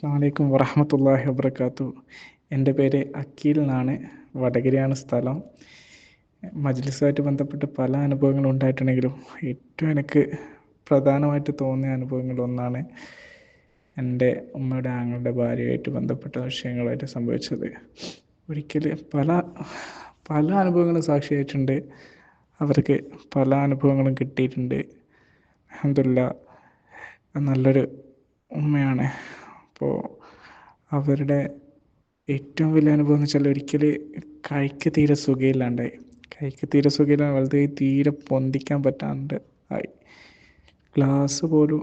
അസ്സലാമു അലൈക്കും വറഹ്മത്തുള്ളാഹി വബറകാതുഹു. എൻ്റെ പേര് അക്കീൽ എന്നാണ്. വടകരയാണ് സ്ഥലം. മജ്‌ലിസുമായിട്ട് ബന്ധപ്പെട്ട് പല അനുഭവങ്ങളും ഉണ്ടായിട്ടുണ്ടെങ്കിലും ഏറ്റവും എനിക്ക് പ്രധാനമായിട്ട് തോന്നിയ അനുഭവങ്ങളൊന്നാണ് എൻ്റെ ഉമ്മയുടെ ആങ്ങളുടെ ഭാര്യയുമായിട്ട് ബന്ധപ്പെട്ട വിഷയങ്ങളായിട്ട് സംഭവിച്ചത്. ഒരിക്കൽ പല പല അനുഭവങ്ങളും സാക്ഷിയായിട്ടുണ്ട്. അവർക്ക് പല അനുഭവങ്ങളും കിട്ടിയിട്ടുണ്ട്. അൽഹംദുലില്ലാഹ് നല്ലൊരു ഉമ്മയാണ്. അപ്പോൾ അവരുടെ ഏറ്റവും വലിയ അനുഭവം എന്ന് വെച്ചാൽ ഒരിക്കൽ കൈക്ക് തീരെ സുഖമില്ലാണ്ടായി. കൈക്ക് തീരെ സുഖമില്ലാണ്ട് വലത് തീരെ പൊന്തിക്കാൻ പറ്റാണ്ട് ആയി. ഗ്ലാസ് പോലും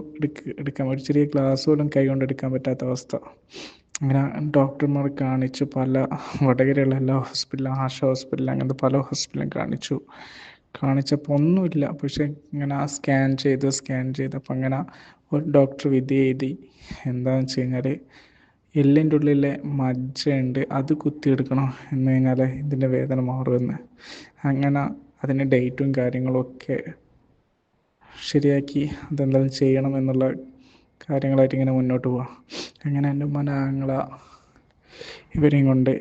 എടുക്കാൻ ഒരു ചെറിയ ഗ്ലാസ് പോലും കൈ കൊണ്ട് എടുക്കാൻ പറ്റാത്ത അവസ്ഥ. അങ്ങനെ ഡോക്ടർമാരെ കാണിച്ചു. പല വടകരയുള്ള എല്ലാ ഹോസ്പിറ്റലും, ആശ ഹോസ്പിറ്റലും, അങ്ങനത്തെ പല ഹോസ്പിറ്റലും കാണിച്ചപ്പോൾ ഒന്നുമില്ല. പക്ഷെ ഇങ്ങനെ സ്കാൻ ചെയ്തപ്പോൾ അങ്ങനെ ഒരു ഡോക്ടർ വിധി എഴുതി. എന്താണെന്ന് വെച്ച് കഴിഞ്ഞാൽ എല്ലിൻ്റെ ഉള്ളിലെ മജ്ജയുണ്ട്, അത് കുത്തിയെടുക്കണം എന്ന് കഴിഞ്ഞാൽ ഇതിൻ്റെ വേദന മാറുമെന്ന്. അങ്ങനെ അതിന് ഡേറ്റും കാര്യങ്ങളൊക്കെ ശരിയാക്കി അതെന്തായാലും ചെയ്യണം എന്നുള്ള കാര്യങ്ങളായിട്ട് ഇങ്ങനെ മുന്നോട്ട് പോവാം. അങ്ങനെ എൻ്റെ ഉമ്മാൻ്റെ ആങ്ങള ഇവരെയും കൊണ്ട്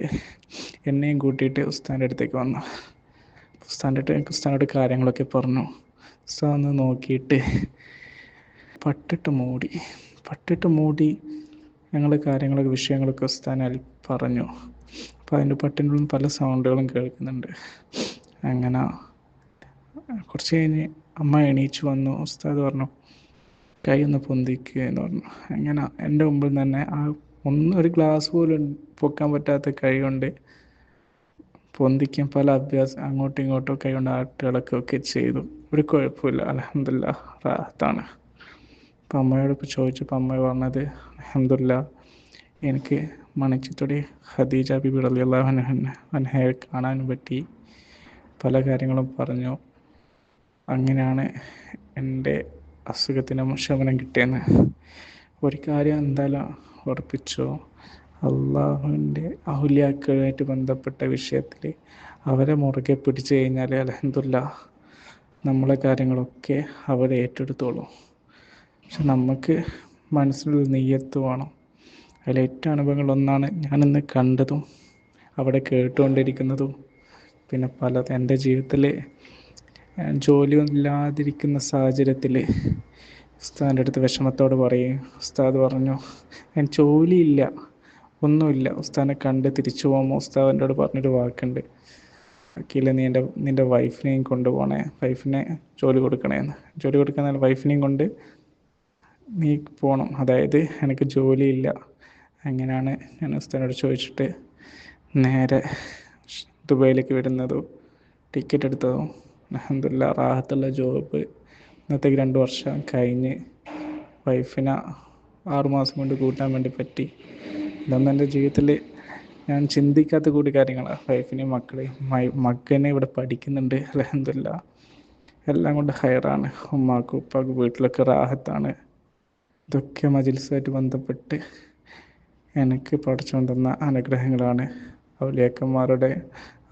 എന്നെയും കൂട്ടിയിട്ട് ഉസ്താദിൻ്റെ അടുത്തേക്ക് വന്നു. ഉസ്താദിനോട് കാര്യങ്ങളൊക്കെ പറഞ്ഞു. ഉസ്താദ് ഒന്ന് നോക്കിയിട്ട് പട്ടിട്ട് മൂടി ഞങ്ങൾ കാര്യങ്ങളൊക്കെ വിഷയങ്ങളൊക്കെ ഉസ്താദിനെ പറഞ്ഞു. അപ്പോൾ അതിൻ്റെ പട്ടിൻ്റെ ഉള്ളിൽ പല സൗണ്ടുകളും കേൾക്കുന്നുണ്ട്. അങ്ങനെ കുറച്ച് കഴിഞ്ഞ് അമ്മ എണീച്ച് വന്നു. ഉസ്താദ് പറഞ്ഞു കൈ ഒന്ന് പൊന്തിക്കുക എന്ന് പറഞ്ഞു. അങ്ങനെ എൻ്റെ മുമ്പിൽ തന്നെ ഒരു ഗ്ലാസ് പോലും പൊക്കാൻ പറ്റാത്ത കൈ കൊണ്ട് പൊന്തിക്കാൻ പല അഭ്യാസം അങ്ങോട്ടും ഇങ്ങോട്ടും കൈ കൊണ്ട് ആട്ടുകളൊക്കെ ചെയ്തു. ഒരു കുഴപ്പമില്ല, അൽഹംദുലില്ലാഹ് റാഹത്താണ്. അപ്പം അമ്മയോടൊപ്പം ചോദിച്ചപ്പോൾ അമ്മ പറഞ്ഞത് അൽഹംദുലില്ലാഹ് എനിക്ക് മണിച്ചിത്തൊടി ഖദീജ ബിബി റളിയല്ലാഹു അൻഹയെ കാണാൻ പറ്റി. പല കാര്യങ്ങളും പറഞ്ഞു. അങ്ങനെയാണ് എൻ്റെ അസുഖത്തിന് ശമനം കിട്ടിയെന്ന്. ഒരു കാര്യം എന്തായാലും ഉറപ്പിച്ചോ, അള്ളാഹുവിൻ്റെ ഔലിയാക്കളുമായിട്ട് ബന്ധപ്പെട്ട വിഷയത്തിൽ അവരെ മുറുകെ പിടിച്ചു കഴിഞ്ഞാൽ അൽഹംദുലില്ലാഹ് നമ്മളെ കാര്യങ്ങളൊക്കെ അവർ ഏറ്റെടുത്തോളും. പക്ഷെ നമുക്ക് മനസ്സിലുള്ള നിയ്യത്ത് വേണം. അതിൽ ഏറ്റവും അനുഭവങ്ങളൊന്നാണ് ഞാനിന്ന് കണ്ടതും അവിടെ കേട്ടുകൊണ്ടിരിക്കുന്നതും. പിന്നെ എൻ്റെ ജീവിതത്തിൽ ജോലിയില്ലാതിരിക്കുന്ന സാഹചര്യത്തിൽ ഉസ്താദിൻ്റെ അടുത്ത് വിഷമത്തോട് പറയും. ഉസ്താദ് പറഞ്ഞു ജോലിയില്ല, ഒന്നുമില്ല, ഉസ്താദിനെ കണ്ട് തിരിച്ചു പോകുമ്പോൾ ഉസ്താദ് എന്നോട് പറഞ്ഞൊരു വാക്കുണ്ട്, അക്കീല നിൻ്റെ വൈഫിനെയും കൊണ്ടുപോകണേ, വൈഫിനെ ജോലി കൊടുക്കുന്ന വൈഫിനെയും കൊണ്ട് നീ പോകണം, അതായത് എനിക്ക് ജോലിയില്ല. അങ്ങനെയാണ് ഞാൻ ഉസ്താദിനോട് ചോദിച്ചിട്ട് നേരെ ദുബൈയിലേക്ക് വരുന്നതും ടിക്കറ്റ് എടുത്തതും. അൽഹംദുലില്ലാഹ് റാഹത്തുള്ള ജോബ്. ഇന്നത്തേക്ക് 2 വർഷം കഴിഞ്ഞ് വൈഫിനെ 6 മാസം കൊണ്ട് കൂട്ടാൻ വേണ്ടി പറ്റി. ഇതൊന്നും എൻ്റെ ജീവിതത്തിൽ ഞാൻ ചിന്തിക്കാത്ത കൂടി കാര്യങ്ങളാണ്. വൈഫിനെയും മകനെ ഇവിടെ പഠിക്കുന്നുണ്ട്. അൽഹംദുലില്ലാഹ് എല്ലാം കൊണ്ട് ഹൈറാണ്. ഉമ്മാക്കും ഉപ്പാക്കും വീട്ടിലൊക്കെ റാഹത്താണ്. ഇതൊക്കെ മജ്‌ലിസുമായിട്ട് ബന്ധപ്പെട്ട് എനിക്ക് പടച്ചോൻ തന്ന അനുഗ്രഹങ്ങളാണ്. ഔലിയാക്കന്മാരുടെ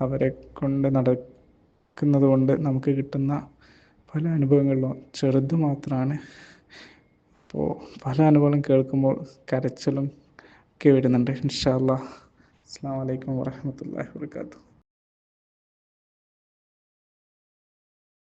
അവരെ കൊണ്ട് നടക്കുന്നത് കൊണ്ട് നമുക്ക് കിട്ടുന്ന പല അനുഭവങ്ങളിലും ചെറുത് മാത്രമാണ്. അപ്പോൾ പല അനുഭവങ്ങളും കേൾക്കുമ്പോൾ കരച്ചിലും ഒക്കെ വരുന്നുണ്ട്. ഇൻഷാ അല്ലാഹ്. അസ്സലാമു അലൈക്കും വറഹ്മത്തുള്ളാഹി വബറകാതുഹു.